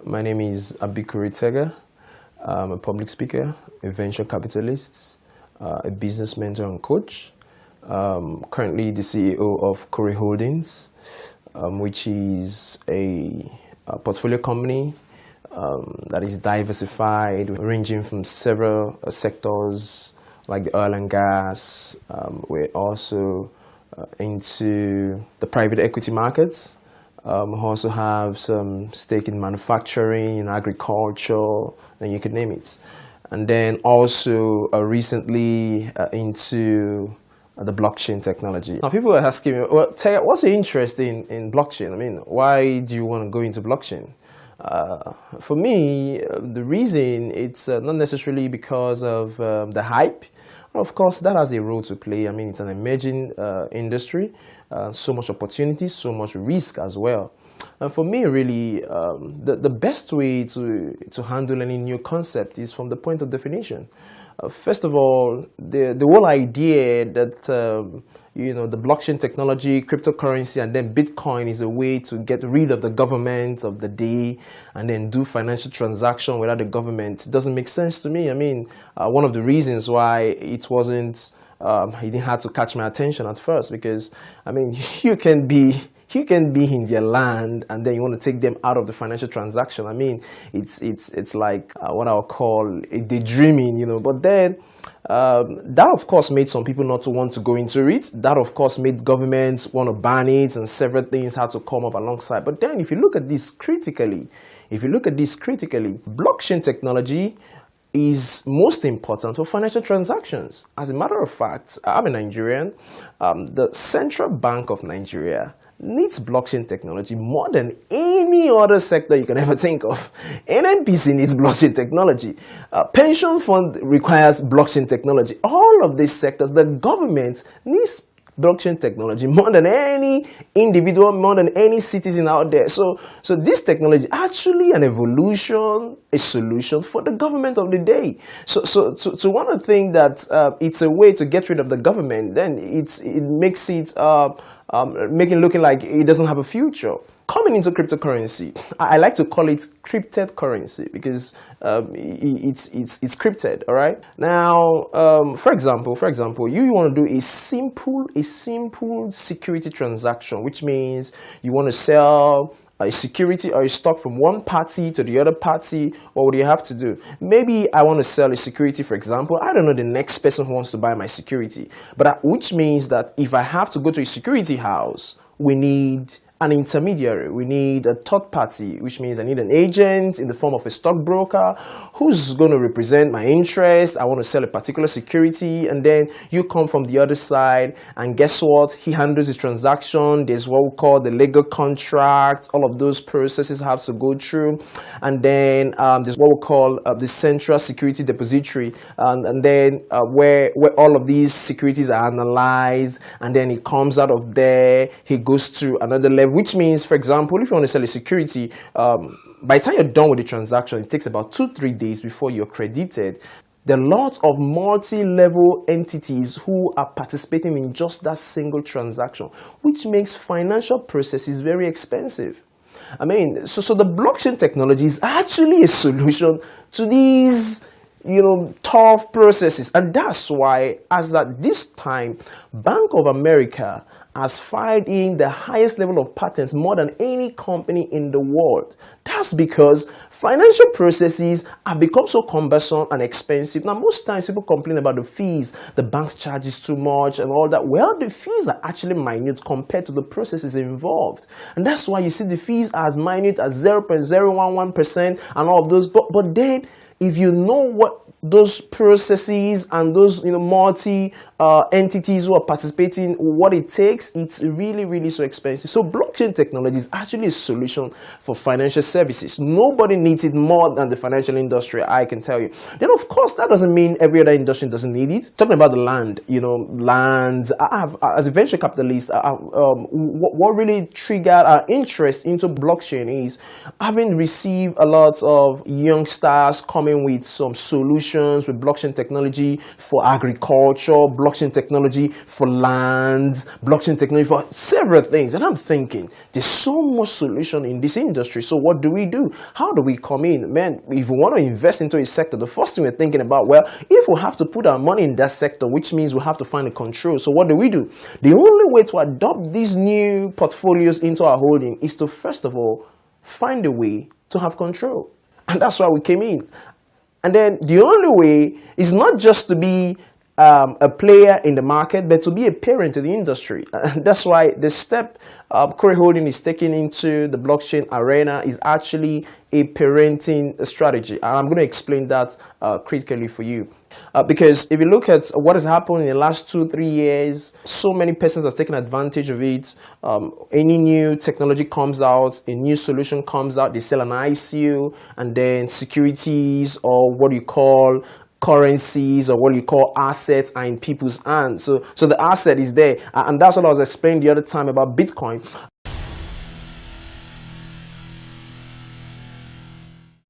My name is Kurecoin. I'm a public speaker, a venture capitalist, a business mentor and coach. Currently the CEO of Kurecoin, which is a portfolio company that is diversified, ranging from several sectors like the oil and gas. We're also into the private equity markets. We also have some stake in manufacturing, in agriculture, and you can name it. And then also recently into the blockchain technology. Now people are asking me, well, Tega, what's your interest in blockchain? I mean, why do you want to go into blockchain? For me, the reason it's not necessarily because of the hype. Of course, that has a role to play. I mean, it's an emerging industry, so much opportunity, so much risk as well. And for me, really, the best way to handle any new concept is from the point of definition. First of all, the whole idea that the blockchain technology, cryptocurrency, and then Bitcoin is a way to get rid of the government of the day and then do financial transaction without the government doesn't make sense to me. I mean, one of the reasons why it didn't have to catch my attention at first, because I mean, you can be in their land and then you want to take them out of the financial transaction. I mean, it's like what I'll call a daydreaming, But then that of course made some people not to want to go into it. That of course made governments want to ban it, and several things had to come up alongside. But then if you look at this critically, blockchain technology is most important for financial transactions. As a matter of fact, I'm a Nigerian. The Central Bank of Nigeria needs blockchain technology more than any other sector you can ever think of. NNPC needs blockchain technology. Pension fund requires blockchain technology. All of these sectors, the government needs blockchain technology more than any individual, more than any citizen out there. So this technology actually an evolution, a solution for the government of the day. So to want to think that it's a way to get rid of the government, then it makes it making it looking like it doesn't have a future. Coming into cryptocurrency, I like to call it crypted currency because it's crypted. All right. Now, for example, you want to do a simple security transaction, which means you want to sell a security or a stock from one party to the other party. What would you have to do? Maybe I want to sell a security, for example. I don't know the next person who wants to buy my security, but which means that if I have to go to a security house, we need an intermediary. We need a third party, which means I need an agent in the form of a stockbroker who's going to represent my interest. I want to sell a particular security, and then you come from the other side, and guess what? He handles his transaction. There's what we call the legal contract. All of those processes have to go through, and then there's what we call the central security depository, and then where all of these securities are analyzed, and then it comes out of there. He goes to another level. Which means, for example, if you want to sell a security, by the time you're done with the transaction, it takes about 2-3 days before you're credited. There are lots of multi-level entities who are participating in just that single transaction, which makes financial processes very expensive. I mean, so the blockchain technology is actually a solution to these tough processes. And that's why, as at this time, Bank of America has filed in the highest level of patents more than any company in the world. That's because financial processes have become so cumbersome and expensive. Now, most times people complain about the fees, the banks charges too much and all that. Well, the fees are actually minute compared to the processes involved. And that's why you see the fees as minute as 0.011% and all of those. But then, if you know what those processes and those multi entities who are participating, what it takes, it's really so expensive. So blockchain technology is actually a solution for financial services. Nobody needs it more than the financial industry, I can tell you. Then of course that doesn't mean every other industry doesn't need it. Talking about the land, land. I have, as a venture capitalist, what really triggered our interest into blockchain is having received a lot of youngsters coming with some solutions solutions with blockchain technology for agriculture, blockchain technology for lands, blockchain technology for several things. And I'm thinking, there's so much solution in this industry. So what do we do? How do we come in? Man, if we want to invest into a sector, the first thing we're thinking about, well, if we have to put our money in that sector, which means we have to find a control. So what do? The only way to adopt these new portfolios into our holding is to, first of all, find a way to have control. And that's why we came in. And then the only way is not just to be a player in the market, but to be a parent to the industry. And that's why the step Kure Holding is taking into the blockchain arena is actually a parenting strategy. And I'm going to explain that critically for you. Because if you look at what has happened in the last 2-3 years, so many persons have taken advantage of it. Any new technology comes out, a new solution comes out, they sell an ICO, and then securities, or what you call currencies, or what you call assets, are in people's hands. So the asset is there, and that's what I was explaining the other time about Bitcoin.